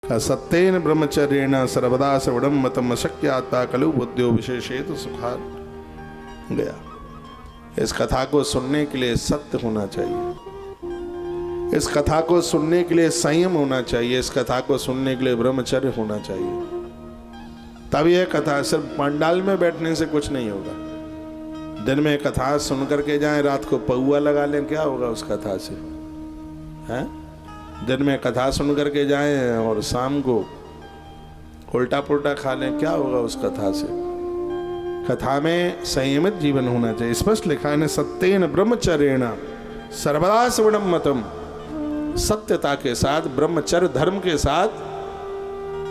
सत्येन ब्रह्मचर्येण सर्वदा श्रवणं मतम अशक्यात्मा खलु बुद्धियो विशेषेत सुखात्। गया। इस कथा को सुनने के लिए सत्य होना चाहिए, इस कथा को सुनने के लिए संयम होना चाहिए, इस कथा को सुनने के लिए ब्रह्मचर्य होना चाहिए। तब यह कथा सिर्फ पंडाल में बैठने से कुछ नहीं होगा। दिन में कथा सुन करके जाएं, रात को पौआ लगा लें, क्या होगा उस कथा से? हैं? दिन में कथा सुन करके जाएं और शाम को उल्टा पुल्टा खा लें, क्या होगा उस कथा से? कथा में संयमित जीवन होना चाहिए। स्पष्ट लिखा है, सत्येन ब्रह्मचर्येण सर्वदा श्रवणं मतम। सत्यता के साथ, ब्रह्मचर्य धर्म के साथ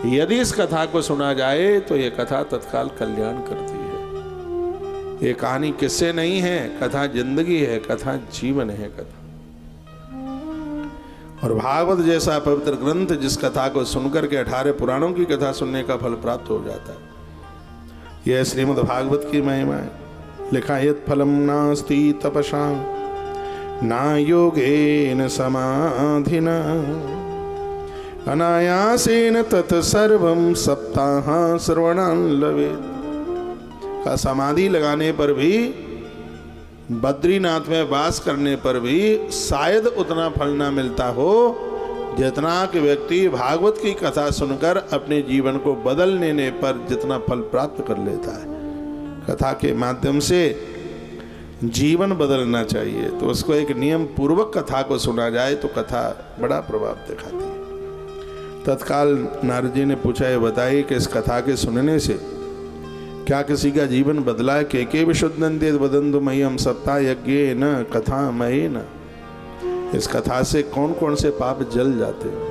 यदि इस कथा को सुना जाए तो यह कथा तत्काल कल्याण करती है। ये कहानी किस्से नहीं है, कथा जिंदगी है, कथा जीवन है कथा। और भागवत जैसा पवित्र ग्रंथ जिस कथा को सुनकर के 18 पुराणों की कथा सुनने का फल प्राप्त हो जाता है, यह श्रीमद् भागवत की महिमा है। लिखा है, यत् फलम नास्ति तपसा ना योगेन समाधिना अनायासेन तत्सर्वं सप्ताह श्रवणान् लभेत्। का समाधि लगाने पर भी, बद्रीनाथ में वास करने पर भी शायद उतना फल ना मिलता हो जितना कि व्यक्ति भागवत की कथा सुनकर अपने जीवन को बदल लेने पर जितना फल प्राप्त कर लेता है। कथा के माध्यम से जीवन बदलना चाहिए तो उसको एक नियम पूर्वक कथा को सुना जाए तो कथा बड़ा प्रभाव दिखाती है। तत्काल नारद जी ने पूछा, है बताइए कि इस कथा के सुनने से क्या किसी का जीवन बदला है? के विशुद्धन्ते वदन्तु मह्यं सप्ताह यज्ञेन कथा मयेन। इस कथा से कौन कौन से पाप जल जाते हैं?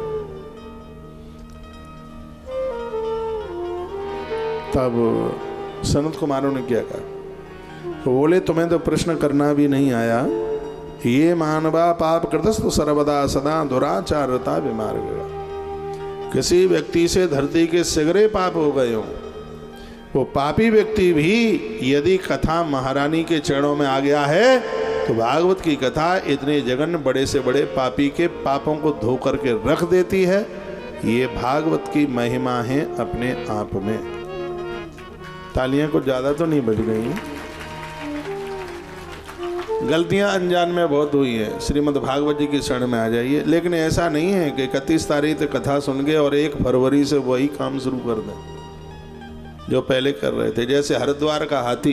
तब सनत कुमारों ने क्या कहा? तो बोले, तुम्हें तो प्रश्न करना भी नहीं आया। ये मानवा पाप कृतस्तु सर्वदा सदा दुराचारता विमार्ग। किसी व्यक्ति से धरती के सगरे पाप हो गए हों, वो पापी व्यक्ति भी यदि कथा महारानी के चरणों में आ गया है तो भागवत की कथा इतने जघन्य बड़े से बड़े पापी के पापों को धो करके रख देती है। ये भागवत की महिमा है अपने आप में। तालियां कुछ ज्यादा तो नहीं बज गई? गलतियां अनजान में बहुत हुई हैं, श्रीमद् भागवत जी की शरण में आ जाइए। लेकिन ऐसा नहीं है कि 31 तारीख तक कथा सुन गए और 1 फरवरी से वही काम शुरू कर दें जो पहले कर रहे थे। जैसे हरिद्वार का हाथी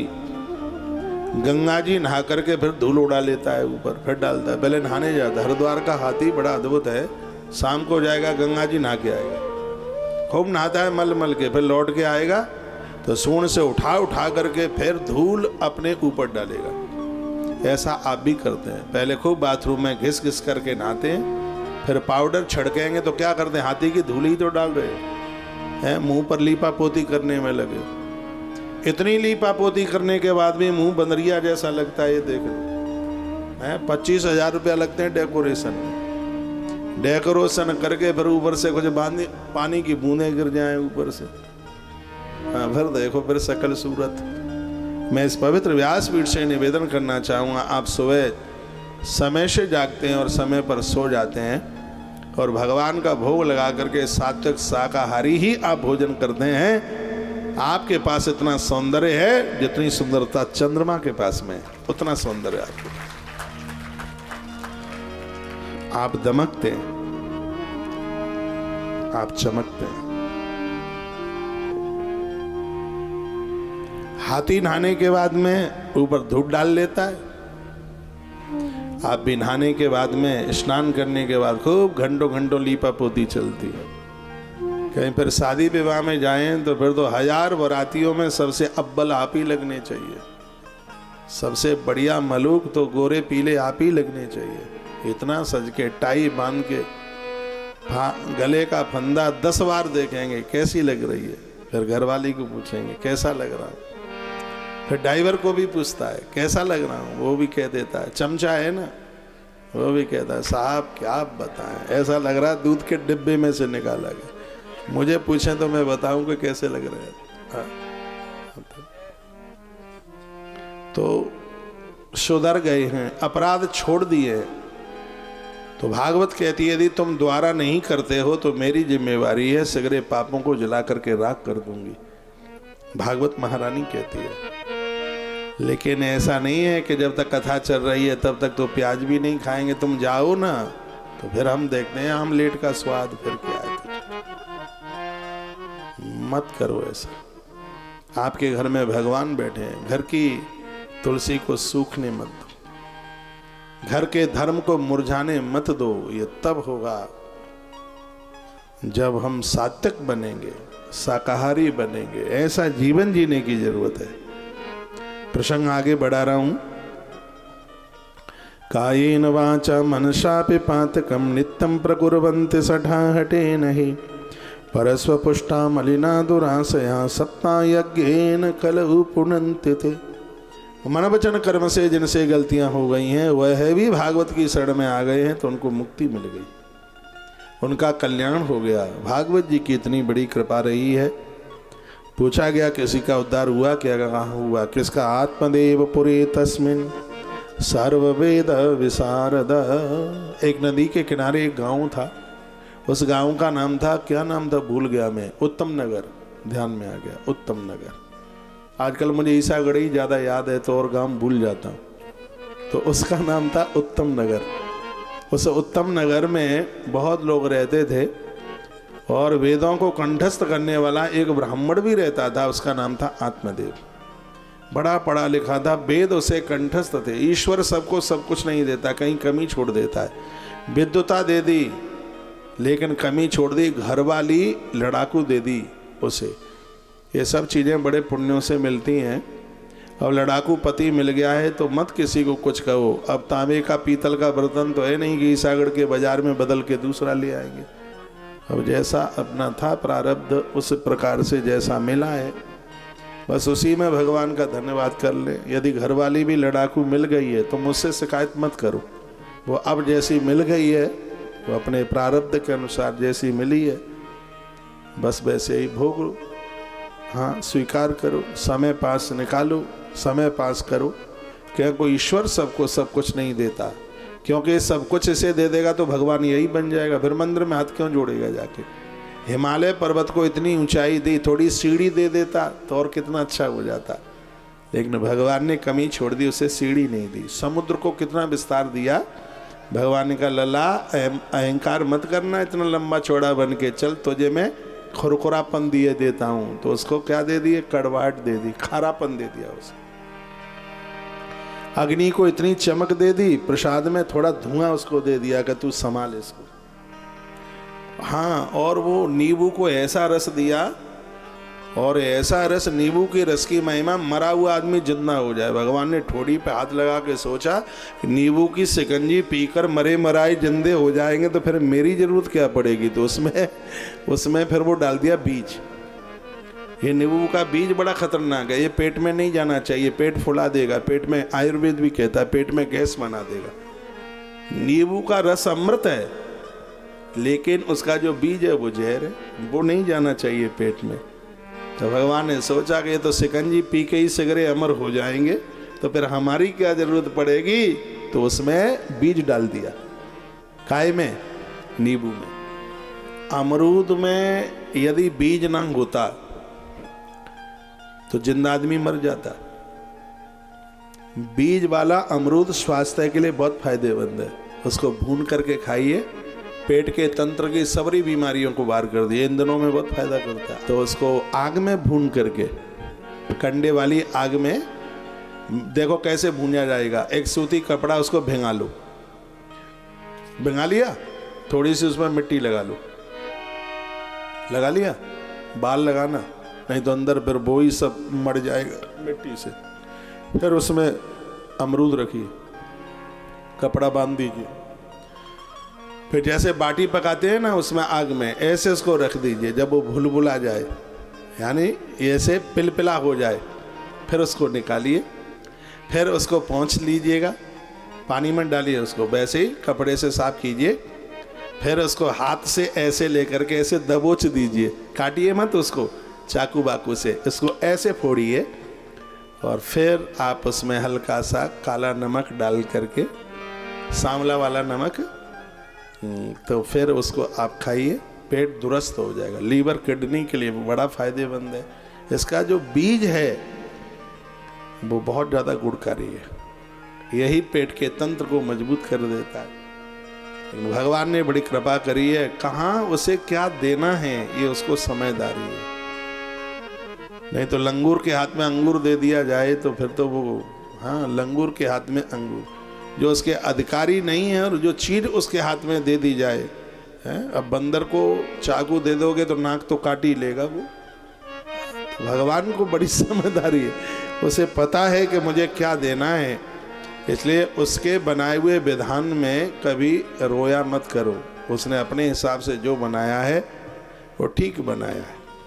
गंगा जी नहा करके फिर धूल उड़ा लेता है ऊपर, फिर डालता है, पहले नहाने जाता है। हरिद्वार का हाथी बड़ा अद्भुत है, शाम को जाएगा गंगा जी नहा के आएगा, खूब नहाता है मल मल के, फिर लौट के आएगा तो सूंड से उठा करके फिर धूल अपने ऊपर डालेगा। ऐसा आप भी करते हैं, पहले खूब बाथरूम में घिस घिस करके नहाते हैं, फिर पाउडर छिड़केंगे तो क्या करते हैं? हाथी की धूल ही तो डाल रहे हैं, मुंह पर लीपा पोती करने में लगे। इतनी लीपा पोती करने के बाद भी मुंह बंदरिया जैसा लगता है। ये देख लो, 25,000 रुपया लगते हैं डेकोरेशन में। डेकोरेशन करके फिर ऊपर से कुछ पानी की बूंदें गिर जाएं ऊपर से, हाँ फिर देखो फिर सकल सूरत। मैं इस पवित्र व्यासपीठ से निवेदन करना चाहूँगा, आप सुबह समय से जागते हैं और समय पर सो जाते हैं और भगवान का भोग लगा करके सात्विक शाकाहारी ही आप भोजन करते हैं। आपके पास इतना सौंदर्य है जितनी सुंदरता चंद्रमा के पास में, उतना सौंदर्य आपके पास। आप दमकते हैं, आप चमकते हैं। हाथी नहाने के बाद में ऊपर धूप डाल लेता है, आप भी नहाने के बाद में, स्नान करने के बाद खूब घंटों घंटों लीपा पोती चलती है। कहीं फिर शादी विवाह में जाएं तो फिर तो 1000 बारातियों में सबसे अव्वल आप ही लगने चाहिए। सबसे बढ़िया मलूक तो गोरे पीले आप ही लगने चाहिए। इतना सज के टाई बांध के गले का फंदा 10 बार देखेंगे कैसी लग रही है, फिर घरवाली को पूछेंगे कैसा लग रहा है, फिर ड्राइवर को भी पूछता है कैसा लग रहा हूँ, वो भी कह देता है। चमचा है ना, वो भी कहता है साहब क्या बताएं, ऐसा लग रहा है दूध के डिब्बे में से निकाला गया। मुझे पूछें तो मैं बताऊं कि कैसे लग रहे हैं। तो सुधर गए हैं, अपराध छोड़ दिए, तो भागवत कहती है यदि तुम द्वारा नहीं करते हो तो मेरी जिम्मेवारी है, सगरे पापों को जला करके राख कर दूंगी। भागवत महारानी कहती है। लेकिन ऐसा नहीं है कि जब तक कथा चल रही है तब तक तो प्याज भी नहीं खाएंगे, तुम जाओ ना तो फिर हम देखते हैं आमलेट का स्वाद फिर क्या है। मत करो ऐसा। आपके घर में भगवान बैठे हैं, घर की तुलसी को सूखने मत दो, घर के धर्म को मुरझाने मत दो। ये तब होगा जब हम सात्विक बनेंगे, शाकाहारी बनेंगे। ऐसा जीवन जीने की जरूरत है। प्रसंग आगे बढ़ा रहा हूं। कायेन वाचा मनसापि पातकं नित्यं प्रकुर्वन्ति सठा हटेन हि परस्वपुष्टा मलिना दुराशया सप्ता यज्ञेन कलहु पुनन्ति ते। मन वचन कर्म से जिनसे गलतियां हो गई हैं वह भी भागवत की शरण में आ गए हैं तो उनको मुक्ति मिल गई, उनका कल्याण हो गया। भागवत जी की इतनी बड़ी कृपा रही है। पूछा गया किसी का उद्धार हुआ क्या? कहाँ हुआ? किसका? आत्मदेव पुरे तस्मिन सर्ववेद विशारद। एक नदी के किनारे एक गांव था, उस गांव का नाम था, क्या नाम था भूल गया मैं, उत्तम नगर। ध्यान में आ गया, उत्तम नगर। आजकल मुझे ईसागढ़ ही ज़्यादा याद है तो और गांव भूल जाता हूँ। तो उसका नाम था उत्तम नगर। उस उत्तम नगर में बहुत लोग रहते थे और वेदों को कंठस्थ करने वाला एक ब्राह्मण भी रहता था, उसका नाम था आत्मदेव। बड़ा पढ़ा लिखा था, वेद उसे कंठस्थ थे। ईश्वर सबको सब कुछ नहीं देता, कहीं कमी छोड़ देता है। विद्वता दे दी लेकिन कमी छोड़ दी, घरवाली लड़ाकू दे दी उसे। ये सब चीज़ें बड़े पुण्यों से मिलती हैं। अब लड़ाकू पति मिल गया है तो मत किसी को कुछ कहो। अब तांबे का पीतल का बर्तन तो है नहीं कि ईसागढ़ के बाजार में बदल के दूसरा ले आएंगे। अब जैसा अपना था प्रारब्ध उस प्रकार से जैसा मिला है बस उसी में भगवान का धन्यवाद कर ले। यदि घरवाली भी लड़ाकू मिल गई है तो मुझसे शिकायत मत करो। वो अब जैसी मिल गई है वो अपने प्रारब्ध के अनुसार जैसी मिली है बस वैसे ही भोग लो। हाँ, स्वीकार करो, समय पास निकालो, समय पास करो। क्या कोई ईश्वर सबको सब कुछ नहीं देता? क्योंकि सब कुछ इसे दे देगा तो भगवान यही बन जाएगा, फिर मंदिर में हाथ क्यों जोड़ेगा जाके? हिमालय पर्वत को इतनी ऊंचाई दी, थोड़ी सीढ़ी दे देता तो और कितना अच्छा हो जाता। लेकिन भगवान ने कमी छोड़ दी, उसे सीढ़ी नहीं दी। समुद्र को कितना विस्तार दिया। भगवान का लला अहंकार मत करना, इतना लंबा चौड़ा बन के चल, तुझे मैं खुरखुरापन दिए देता हूं। तो उसको क्या दे दिए? कड़वाहट दे दी, खारापन दे दिया उसे। अग्नि को इतनी चमक दे दी, प्रसाद में थोड़ा धुआं उसको दे दिया कि तू संभाल इसको। हाँ, और वो नींबू को ऐसा रस दिया, और ऐसा रस, नींबू के रस की महिमा, मरा हुआ आदमी जिंदा हो जाए। भगवान ने ठोड़ी पे हाथ लगा के सोचा नींबू की शिकंजी पीकर मरे मराए जिंदे हो जाएंगे तो फिर मेरी जरूरत क्या पड़ेगी। तो उसमें फिर वो डाल दिया बीज। ये नींबू का बीज बड़ा खतरनाक है, ये पेट में नहीं जाना चाहिए, पेट फुला देगा। पेट में, आयुर्वेद भी कहता है, पेट में गैस बना देगा। नींबू का रस अमृत है लेकिन उसका जो बीज है वो जहर है, वो नहीं जाना चाहिए पेट में। तो भगवान ने सोचा कि ये तो शिकंजी पी के ही सगरे अमर हो जाएंगे तो फिर हमारी क्या जरूरत पड़ेगी। तो उसमें बीज डाल दिया। काय में? नींबू में। अमरूद में यदि बीज ना होता तो जिंदा आदमी मर जाता। बीज वाला अमरूद स्वास्थ्य के लिए बहुत फायदेमंद है। उसको भून करके खाइए, पेट के तंत्र की सारी बीमारियों को बाहर कर दिए। इन दिनों में बहुत फायदा करता है। तो उसको आग में भून करके, कंडे वाली आग में, देखो कैसे भूना जाएगा। एक सूती कपड़ा उसको भिंगा लो, भिंगा लिया, थोड़ी सी उसमें मिट्टी लगा लो, लगा लिया, बाल लगाना नहीं तो अंदर फिर वो ही सब मर जाएगा मिट्टी से। फिर उसमें अमरूद रखिए, कपड़ा बांध दीजिए, फिर जैसे बाटी पकाते हैं ना उसमें आग में, ऐसे उसको रख दीजिए। जब वो भुलभुला जाए, यानी ऐसे पिलपिला हो जाए, फिर उसको निकालिए, फिर उसको पोंछ लीजिएगा, पानी में डालिए, उसको वैसे ही कपड़े से साफ कीजिए, फिर उसको हाथ से ऐसे लेकर के ऐसे दबोच दीजिए, काटिए मत उसको चाकू बाकू से, इसको ऐसे फोड़िए और फिर आप उसमें हल्का सा काला नमक डाल करके, सांवला वाला नमक, तो फिर उसको आप खाइए, पेट दुरुस्त हो जाएगा। लीवर किडनी के लिए बड़ा फायदेमंद है। इसका जो बीज है वो बहुत ज़्यादा गुणकारी है, यही पेट के तंत्र को मजबूत कर देता है। लेकिन भगवान ने बड़ी कृपा करी है, कहाँ उसे क्या देना है ये उसको समझदारी है। नहीं तो लंगूर के हाथ में अंगूर दे दिया जाए तो फिर तो वो, हाँ, लंगूर के हाथ में अंगूर, जो उसके अधिकारी नहीं है और जो चीज उसके हाथ में दे दी जाए है। अब बंदर को चाकू दे दोगे तो नाक तो काट ही लेगा वो। तो भगवान को बड़ी समझदारी है, उसे पता है कि मुझे क्या देना है, इसलिए उसके बनाए हुए विधान में कभी रोया मत करो। उसने अपने हिसाब से जो बनाया है वो ठीक बनाया है।